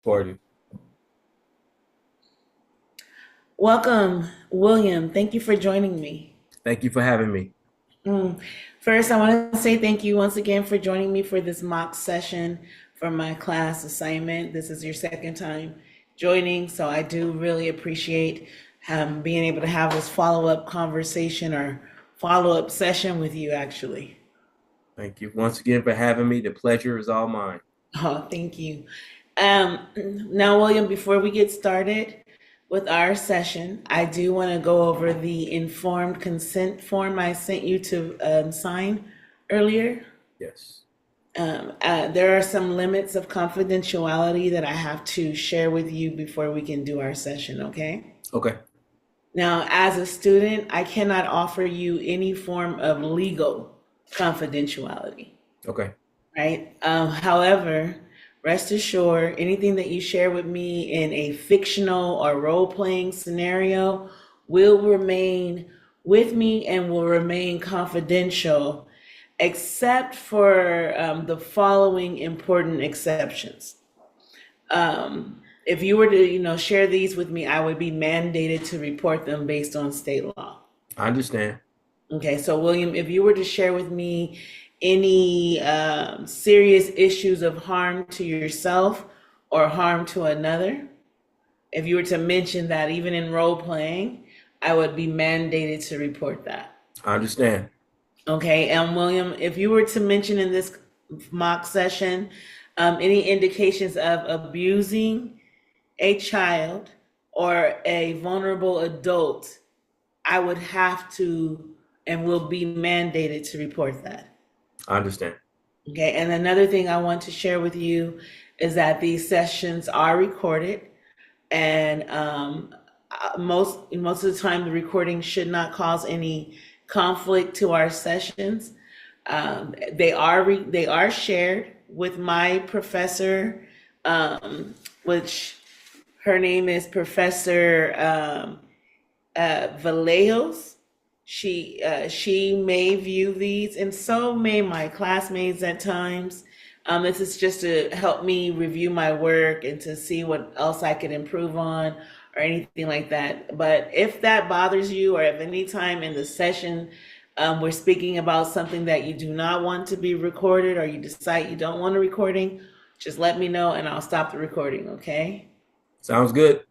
Party. Welcome, William. Thank you for joining me. Thank you for having me. Mm. First, I want to say thank you once again for joining me for this mock session for my class assignment. This is your second time joining, so I do really appreciate being able to have this follow up conversation or follow up session with you, actually. Thank you once again for having me. The pleasure is all mine. Oh, thank you. Um, Now, William, before we get started with our session, I do want to go over the informed consent form I sent you to sign earlier. Yes. There are some limits of confidentiality that I have to share with you before we can do our session, okay? Okay. Now, as a student, I cannot offer you any form of legal confidentiality. Okay. Right? However, rest assured, anything that you share with me in a fictional or role playing scenario will remain with me and will remain confidential, except for the following important exceptions. If you were to, share these with me, I would be mandated to report them based on state law. I understand. Okay, so William, if you were to share with me any serious issues of harm to yourself or harm to another, if you were to mention that even in role playing, I would be mandated to report that. I understand. Okay, and William, if you were to mention in this mock session any indications of abusing a child or a vulnerable adult, I would have to and will be mandated to report that. I understand. Okay, and another thing I want to share with you is that these sessions are recorded, and most of the time, the recording should not cause any conflict to our sessions. They are shared with my professor, which her name is Professor Vallejos. She may view these, and so may my classmates at times. This is just to help me review my work and to see what else I could improve on or anything like that. But if that bothers you, or if any time in the session we're speaking about something that you do not want to be recorded, or you decide you don't want a recording, just let me know and I'll stop the recording. Okay. Sounds good.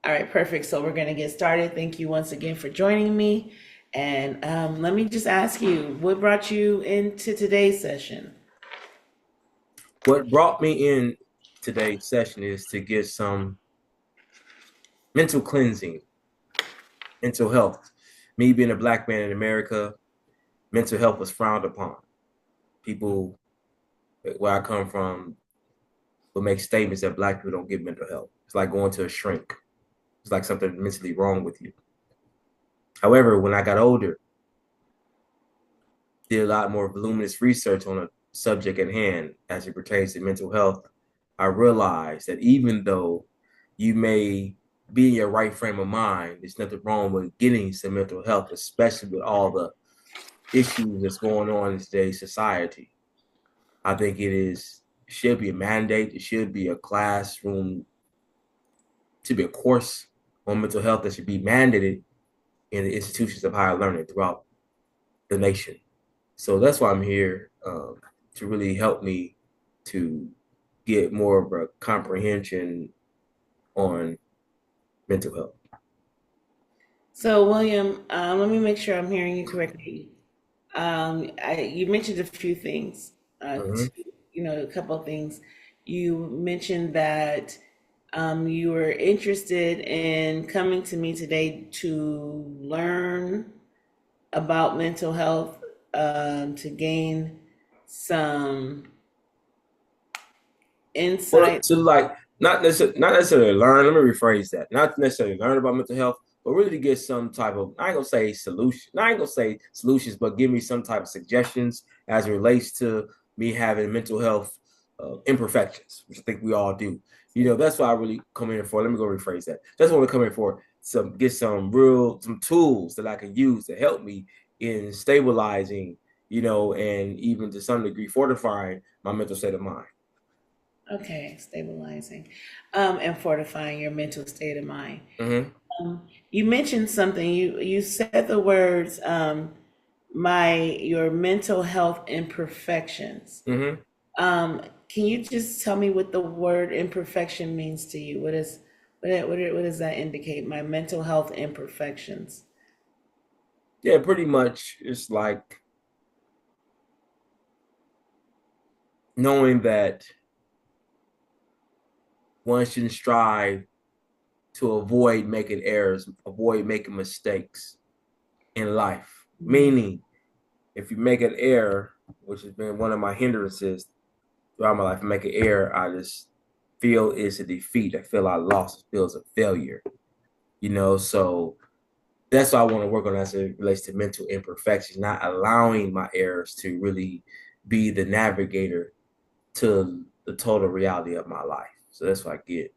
All right, perfect. So we're going to get started. Thank you once again for joining me. And let me just ask you, what brought you into today's session? What brought me in today's session is to get some mental cleansing, mental health. Me being a black man in America, mental health was frowned upon. People where I come from will make statements that black people don't get mental health. It's like going to a shrink. It's like something mentally wrong with you. However, when I got older, did a lot more voluminous research on a subject at hand as it pertains to mental health, I realized that even though you may be in your right frame of mind, there's nothing wrong with getting some mental health, especially with all the issues that's going on in today's society. I think should be a mandate. It should be a classroom, to be a course on mental health that should be mandated in the institutions of higher learning throughout the nation. So that's why I'm here, to really help me to get more of a comprehension on mental health. So, William, let me make sure I'm hearing you correctly. You mentioned a few things, Mhm. a couple of things. You mentioned that you were interested in coming to me today to learn about mental health, to gain some Well, insight. to like not necessarily learn. Let me rephrase that. Not necessarily learn about mental health, but really to get some type of, I ain't gonna say solution. I ain't gonna say solutions, but give me some type of suggestions as it relates to me having mental health imperfections, which I think we all do. That's what I really come in for. Let me go rephrase that. That's what we come in for. Get some tools that I can use to help me in stabilizing, and even to some degree fortifying my mental state of mind. Okay, stabilizing, and fortifying your mental state of mind. Mm-hmm. You mentioned something. You said the words, my your mental health imperfections. Mm-hmm. Can you just tell me what the word imperfection means to you? What does that indicate? My mental health imperfections. Yeah, pretty much. It's like knowing that one shouldn't strive to avoid making errors, avoid making mistakes in life. Mm. Meaning, if you make an error, which has been one of my hindrances throughout my life, I make an error, I just feel it's a defeat. I feel I lost. It feels a failure. So that's what I want to work on as it relates to mental imperfections, not allowing my errors to really be the navigator to the total reality of my life. So that's what I get.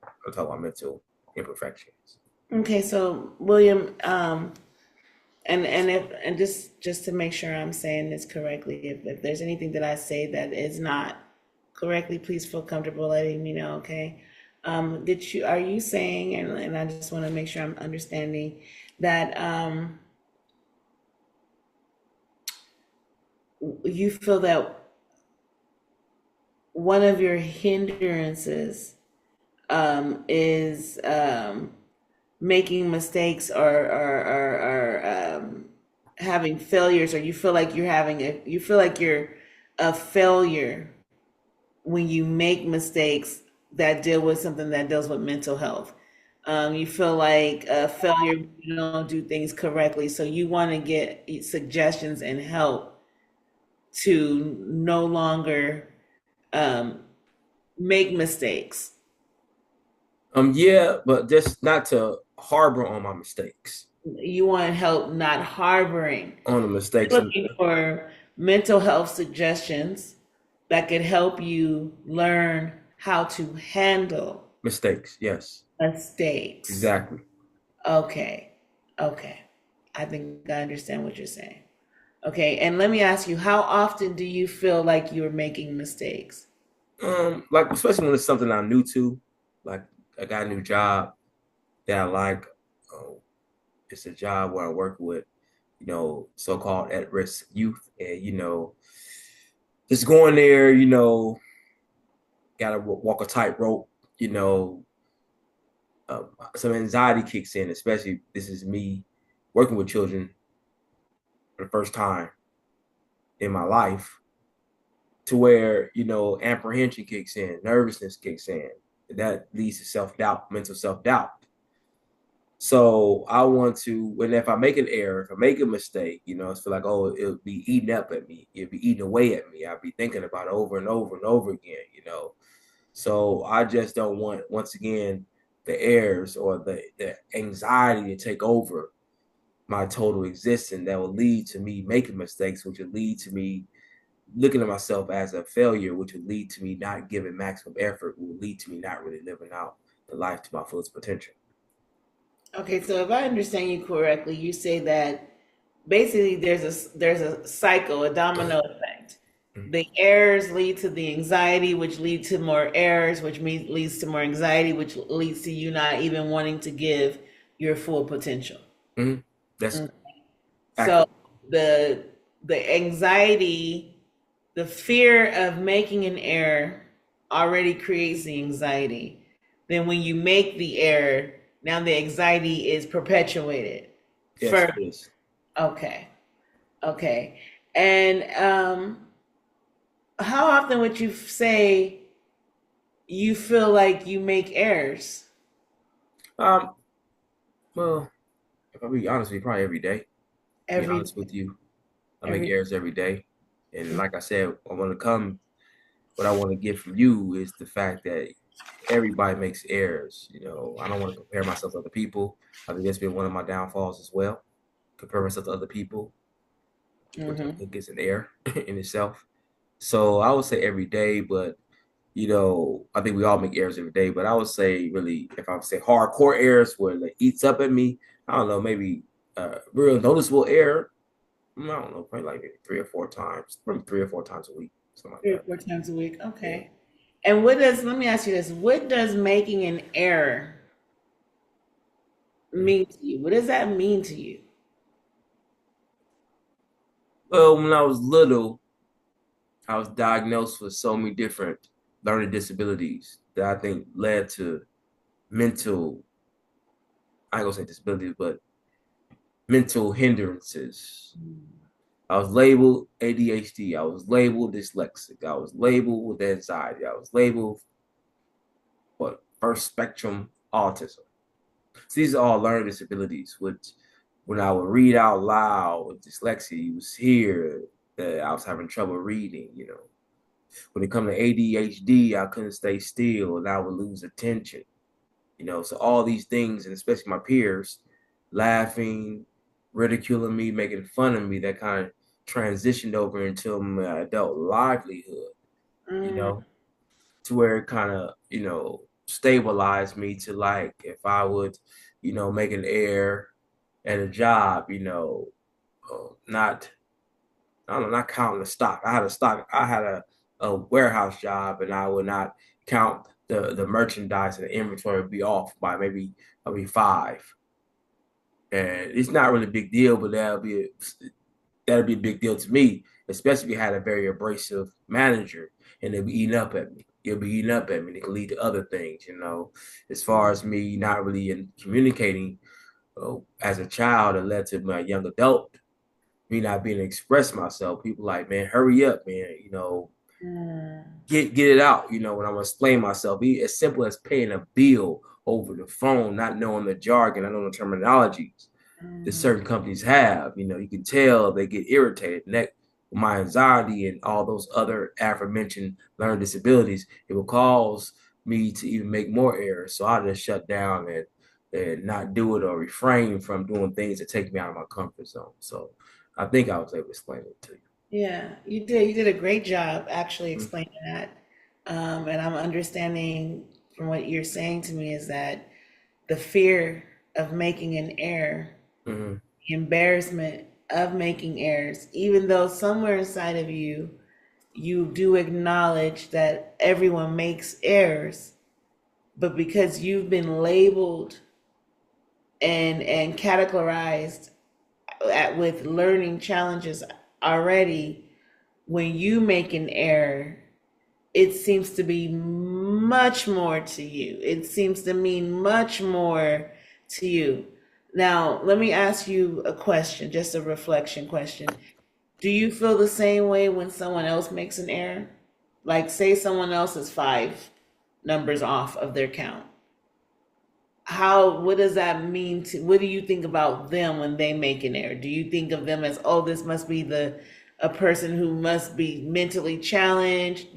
I'm talking about mental imperfections. Okay, so William, and just to make sure I'm saying this correctly, if there's anything that I say that is not correctly, please feel comfortable letting me know. Okay. Did you are you saying, and I just want to make sure I'm understanding that you feel that one of your hindrances is making mistakes or having failures, or you feel like you feel like you're a failure when you make mistakes that deal with something that deals with mental health. You feel like a failure when you don't do things correctly, so you want to get suggestions and help to no longer um, make mistakes. Yeah, but just not to harbor on my mistakes, You want help not harboring. on the You're mistakes, looking for mental health suggestions that could help you learn how to handle mistakes. Yes, mistakes. exactly. Okay. Okay. I think I understand what you're saying. Okay. And let me ask you, how often do you feel like you're making mistakes? Like especially when it's something I'm new to, like I got a new job that I like. Uh, it's a job where I work with, so-called at-risk youth, and just going there, gotta walk a tightrope. You know, some anxiety kicks in, especially this is me working with children for the first time in my life, to where apprehension kicks in, nervousness kicks in. That leads to self-doubt, mental self-doubt. So I want to, when if I make an error, if I make a mistake, it's feel like, oh, it'll be eating up at me. It'll be eating away at me. I'll be thinking about it over and over and over again. So I just don't want, once again, the errors or the anxiety to take over my total existence that will lead to me making mistakes, which will lead to me looking at myself as a failure, which would lead to me not giving maximum effort, will lead to me not really living out the life to my fullest potential. Okay, so if I understand you correctly, you say that basically there's a cycle, a domino effect. The errors lead to the anxiety, which lead to more errors, which leads to more anxiety, which leads to you not even wanting to give your full potential. Mm-hmm. That's Mm. So accurate. the the anxiety, the fear of making an error already creates the anxiety. Then when you make the error, now the anxiety is perpetuated. Yes, First, it is. okay, okay. And how often would you say you feel like you make errors? Um, well, if I be honest with you, probably every day. Be Every honest with you, I make every. errors every day, and like I said, I want to come. What I want to get from you is the fact that everybody makes errors. I don't want to compare myself to other people. I think that's been one of my downfalls as well. Compare myself to other people, which I Mhm. think is an error in itself. So I would say every day, but I think we all make errors every day. But I would say really, if I would say hardcore errors where it eats up at me, I don't know, maybe real noticeable error. I don't know, probably like maybe 3 or 4 times, maybe 3 or 4 times a week, something like Three or that. four times a week. Yeah. Okay. And what does, let me ask you this, what does making an error mean to you? What does that mean to you? Well, when I was little, I was diagnosed with so many different learning disabilities that I think led to mental, I ain't gonna say disabilities, but mental hindrances. I was labeled ADHD. I was labeled dyslexic. I was labeled with anxiety. I was labeled what first spectrum autism. So these are all learning disabilities, which when I would read out loud with dyslexia, you was hear that I was having trouble reading, you know. When it come to ADHD, I couldn't stay still and I would lose attention, you know. So all these things, and especially my peers, laughing, ridiculing me, making fun of me, that kind of transitioned over into my adult livelihood, you Mm, know, to where it kind of, stabilized me to like if I would, make an error at a job, not I don't know, not counting the stock. I had a warehouse job and I would not count the merchandise and the inventory would be off by maybe five. And it's not really a big deal, but that'll be a big deal to me, especially if you had a very abrasive manager and they'll be eating up at me. You'll be eating up at me. It can lead to other things, as far as me not really in communicating as a child, it led to my young adult, me not being able to express myself. People like, man, hurry up, man, mm, get it out, when I'm explaining myself. Be as simple as paying a bill over the phone, not knowing the jargon, not knowing the terminologies that mm, certain companies have. You can tell they get irritated. And that my anxiety and all those other aforementioned learning disabilities, it will cause me to even make more errors. So I just shut down and not do it or refrain from doing things that take me out of my comfort zone. So I think I was able to explain it to yeah, you did. You did a great job actually you. explaining that. And I'm understanding from what you're saying to me is that the fear of making an error, Mm-hmm. the embarrassment of making errors, even though somewhere inside of you, you do acknowledge that everyone makes errors, but because you've been labeled and categorized with learning challenges already, when you make an error, it seems to be much more to you. It seems to mean much more to you. Now, let me ask you a question, just a reflection question. Do you feel the same way when someone else makes an error? Like, say someone else is five numbers off of their count. What does that mean to, what do you think about them when they make an error? Do you think of them as, oh, this must be a person who must be mentally challenged?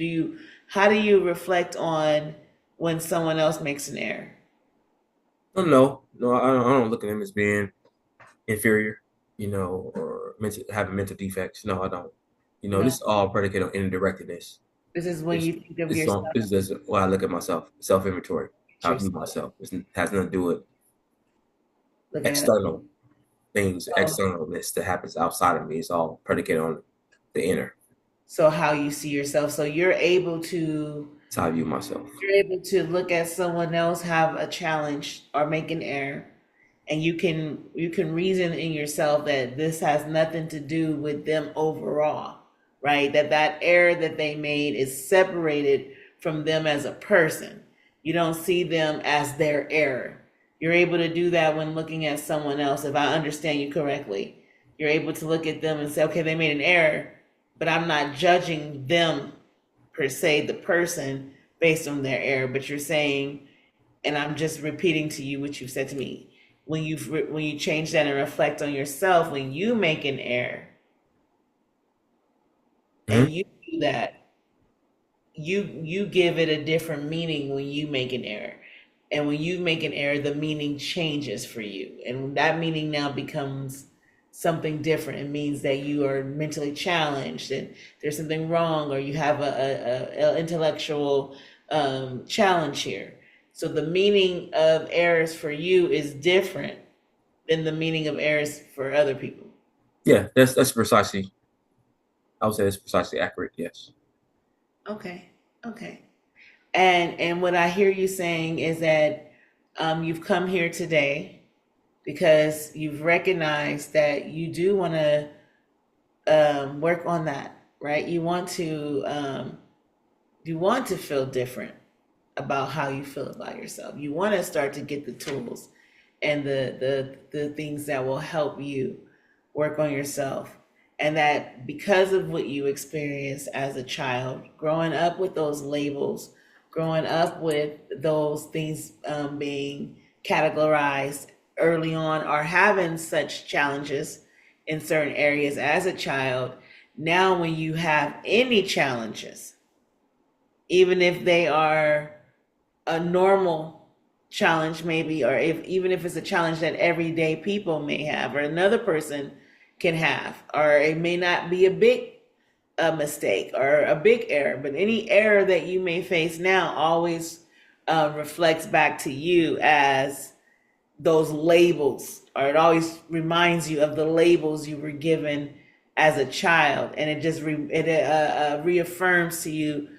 How do you reflect on when someone else makes an error? Oh, no, I don't look at them as being inferior, or having mental defects. No, I don't. No, This is all predicated on indirectness. this is when It's you think of it's yourself, on this is just why I look at myself, self inventory, how I view yourself myself. It has nothing to do with looking at it. external things, Oh, externalness that happens outside of me. It's all predicated on the inner. so how you see yourself. So It's how I view myself. you're able to look at someone else have a challenge or make an error, and you can reason in yourself that this has nothing to do with them overall, right? That error that they made is separated from them as a person. You don't see them as their error. You're able to do that when looking at someone else, if I understand you correctly. You're able to look at them and say, okay, they made an error, but I'm not judging them per se, the person, based on their error, but you're saying, and I'm just repeating to you what you've said to me. When you change that and reflect on yourself, when you make an error and Mhm. you do that, you give it a different meaning when you make an error. And when you make an error, the meaning changes for you. And that meaning now becomes something different. It means that you are mentally challenged and there's something wrong, or you have a intellectual challenge here. So the meaning of errors for you is different than the meaning of errors for other people. Yeah, that's precisely. I would say that's precisely accurate. Yes. Okay. Okay. And what I hear you saying is that you've come here today because you've recognized that you do want to work on that, right? You want to feel different about how you feel about yourself. You want to start to get the tools and the things that will help you work on yourself. And that because of what you experienced as a child, growing up with those labels, growing up with those things being categorized early on, or having such challenges in certain areas as a child, now when you have any challenges, even if they are a normal challenge maybe, or if even if it's a challenge that everyday people may have or another person can have, or it may not be a big mistake or a big error, but any error that you may face now always reflects back to you as those labels, or it always reminds you of the labels you were given as a child, and it just reaffirms to you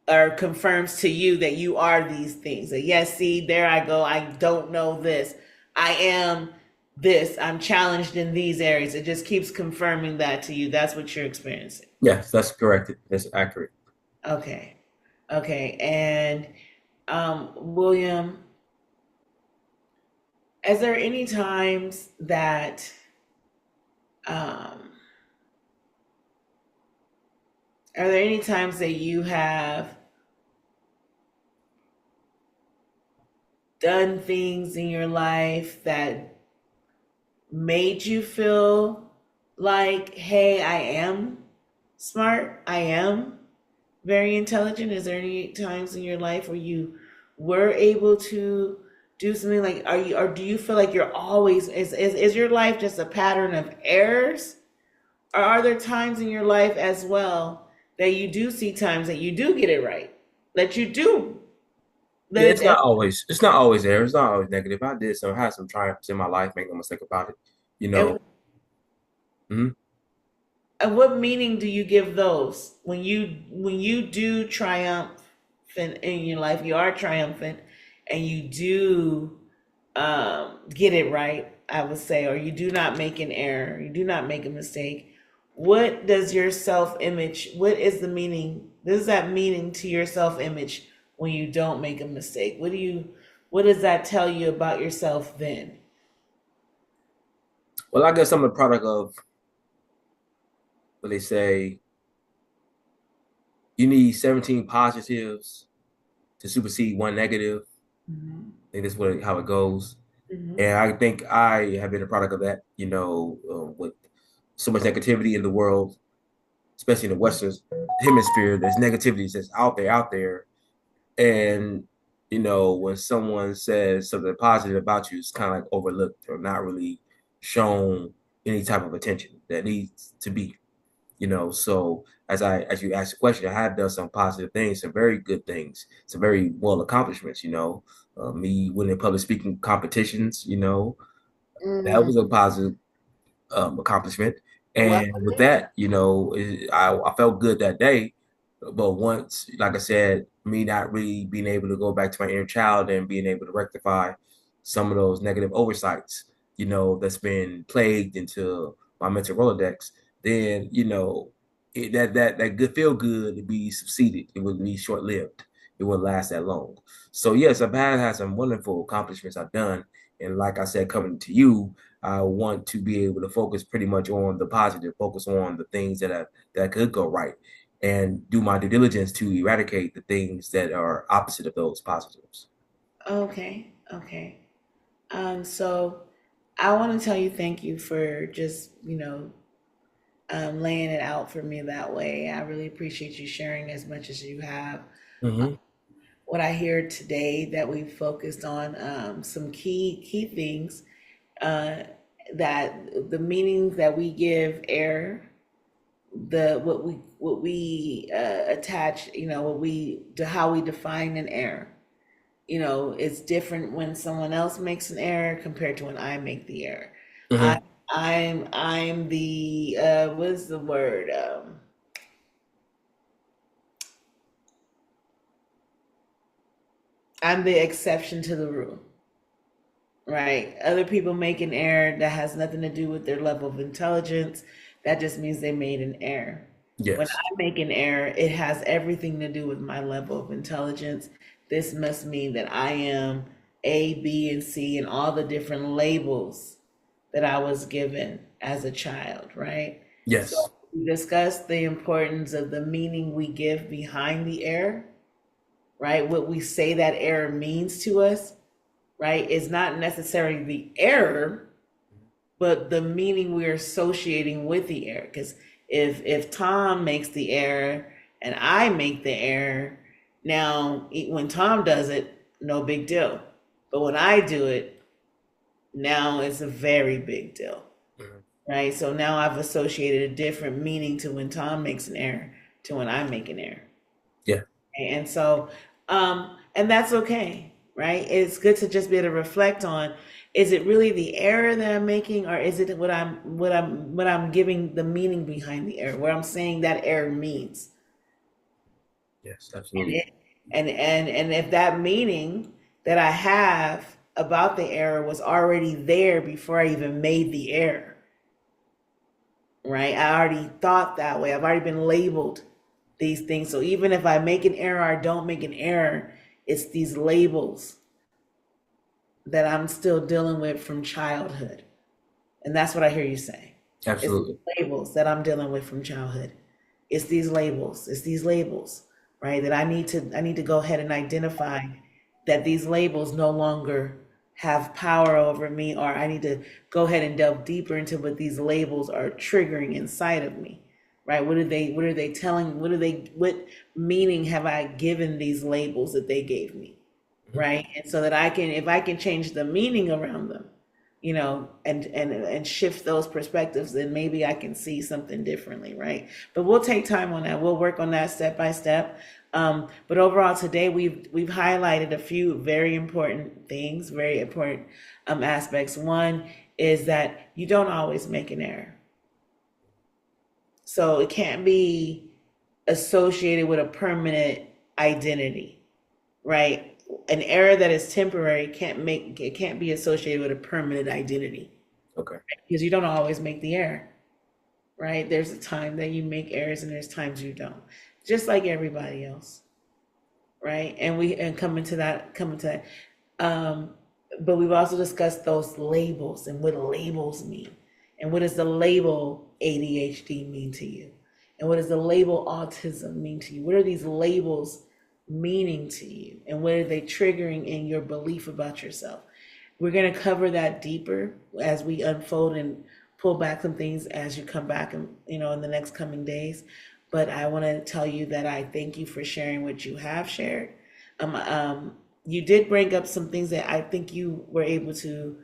or confirms to you that you are these things. That yes, see, there I go. I don't know this. I am this. I'm challenged in these areas. It just keeps confirming that to you. That's what you're experiencing. Yes, that's correct. That's accurate. Okay. Okay. And William, is there any times that um, are there any times that you have done things in your life that made you feel like, hey, I am smart, I am very intelligent? Is there any times in your life where you were able to do something like, are you, or do you feel like you're always, is your life just a pattern of errors? Or are there times in your life as well that you do see times that you do get it right? That you do, Yeah, that it, it's not always there. It's not always negative. I had some triumphs in my life, make no mistake about it. You know, and, mhm. and what meaning do you give those when you do triumph in your life, you are triumphant, and you do get it right, I would say, or you do not make an error, you do not make a mistake. What does your self image, what is the meaning? What does that meaning to your self image when you don't make a mistake? What does that tell you about yourself then? Well, I guess I'm a product of what they say. You need 17 positives to supersede one negative. Hmm. I think that's how it goes. Hmm. And I think I have been a product of that. With so much negativity in the world, especially in the Western hemisphere, there's negativities that's out there. And, when someone says something positive about you, it's kind of like overlooked or not really shown any type of attention that needs to be. So as you asked the question, I have done some positive things, some very good things, some very well accomplishments. Me winning public speaking competitions. That Hmm. was a positive accomplishment. Well, And with that, I felt good that day. But once, like I said, me not really being able to go back to my inner child and being able to rectify some of those negative oversights, that's been plagued into my mental Rolodex, then, that good feel good to be succeeded. It would be short lived. It wouldn't last that long. So yes, I've had some wonderful accomplishments I've done. And like I said, coming to you, I want to be able to focus pretty much on the positive, focus on the things that could go right, and do my due diligence to eradicate the things that are opposite of those positives. okay, okay. So I want to tell you thank you for just, laying it out for me that way. I really appreciate you sharing as much as you have. Hmm. What I hear today that we focused on some key things, uh, that the meanings that we give error, the what we attach, what we to how we define an error. It's different when someone else makes an error compared to when I make the error. I Hmm. I'm the what's the word? I'm the exception to the rule, right? Other people make an error that has nothing to do with their level of intelligence. That just means they made an error. When Yes. I make an error, it has everything to do with my level of intelligence. This must mean that I am A, B, and C, and all the different labels that I was given as a child, right? So Yes. we discussed the importance of the meaning we give behind the error, right? What we say that error means to us, right, is not necessarily the error, but the meaning we're associating with the error. Because if Tom makes the error and I make the error, now when Tom does it, no big deal. But when I do it, now it's a very big deal, Mhm. right? So now I've associated a different meaning to when Tom makes an error to when I make an error. Yeah. And so, and that's okay, right? It's good to just be able to reflect on, is it really the error that I'm making, or is it what I'm giving the meaning behind the error, what I'm saying that error means? Yes. And Absolutely. it, and if that meaning that I have about the error was already there before I even made the error, right? I already thought that way. I've already been labeled these things. So even if I make an error or don't make an error, it's these labels that I'm still dealing with from childhood. And that's what I hear you say. It's Absolutely. labels that I'm dealing with from childhood. It's these labels. It's these labels, right? That I need to go ahead and identify that these labels no longer have power over me, or I need to go ahead and delve deeper into what these labels are triggering inside of me. Right? What are they telling, what meaning have I given these labels that they gave me? Mhm. Right? And so that I can, if I can change the meaning around them, and shift those perspectives, then maybe I can see something differently, right? But we'll take time on that. We'll work on that step by step. But overall, today we've highlighted a few very important things, very important aspects. One is that you don't always make an error, so it can't be associated with a permanent identity, right? An error that is temporary can't be associated with a permanent identity, Okay. because you don't always make the error, right? There's a time that you make errors and there's times you don't, just like everybody else, right? And coming to that. Um, but we've also discussed those labels and what labels mean, and what does the label ADHD mean to you, and what does the label autism mean to you? What are these labels meaning to you, and what are they triggering in your belief about yourself? We're going to cover that deeper as we unfold and pull back some things as you come back, and in the next coming days. But I want to tell you that I thank you for sharing what you have shared. You did bring up some things that I think you were able to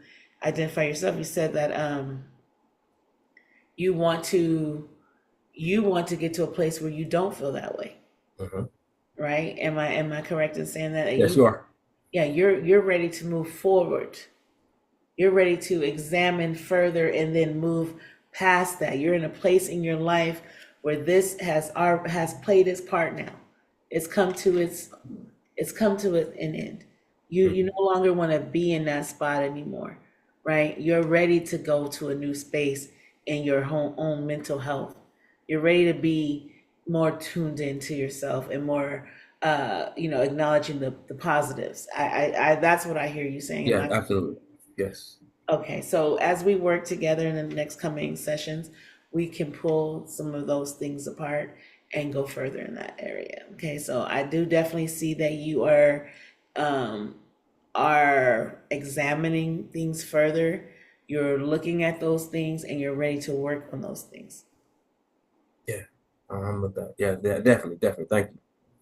identify yourself. You said that you want to you want to get to a place where you don't feel that way, Mhm. right? Am I correct in saying that? Yes, you are. Yeah, you're ready to move forward. You're ready to examine further and then move past that. You're in a place in your life where this has played its part now. It's come to an end. You Mhm. no longer want to be in that spot anymore, right? You're ready to go to a new space in your own mental health. You're ready to be more tuned into yourself and more acknowledging the positives. I that's what I hear you saying. Am Yeah, I absolutely. Yes. Okay, so as we work together in the next coming sessions, we can pull some of those things apart and go further in that area. Okay, so I do definitely see that you um, are examining things further. You're looking at those things and you're ready to work on those things. Yeah. I'm with that. Yeah, definitely, definitely. Thank you.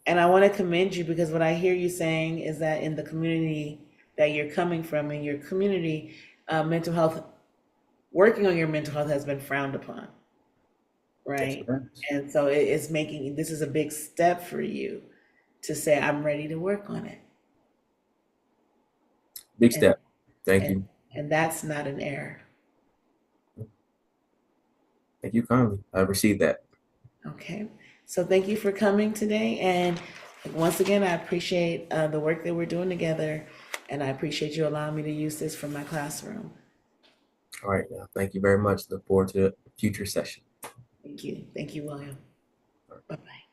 And I want to commend you, because what I hear you saying is that in the community that you're coming from, in your community, mental health, working on your mental health has been frowned upon, Yes, right? it has. And so it's making this is a big step for you to say, I'm ready to work on it. Big And step. Thank and you. and that's not an error. Thank you kindly. I received that. Okay. So thank you for coming today. And Once again, I appreciate the work that we're doing together, and I appreciate you allowing me to use this for my classroom. All right, now, thank you very much. Look forward to a future session. Thank you. Thank you, William. Bye bye.